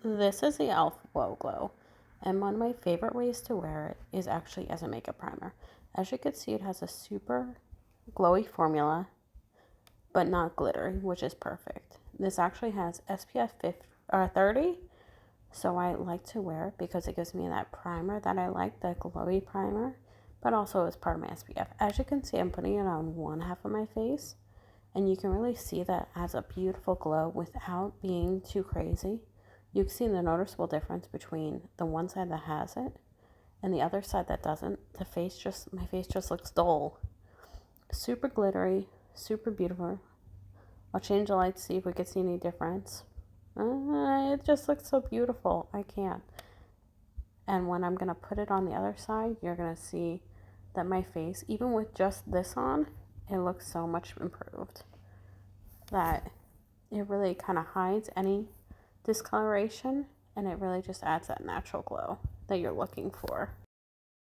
This is the e.l.f. Whoa Glow, and one of my favorite ways to wear it is actually as a makeup primer. As you can see, it has a super glowy formula, but not glittery, which is perfect. This actually has SPF 30, so I like to wear it because it gives me that primer that I like, the glowy primer, but also as part of my SPF. As you can see, I'm putting it on one half of my face, and you can really see that it has a beautiful glow without being too crazy. You can see the noticeable difference between the one side that has it and the other side that doesn't. My face just looks dull. Super glittery, super beautiful. I'll change the light to see if we can see any difference. It just looks so beautiful. I can't. And when I'm going to put it on the other side, you're going to see that my face, even with just this on, it looks so much improved. That it really kind of hides any discoloration, and it really just adds that natural glow that you're looking for.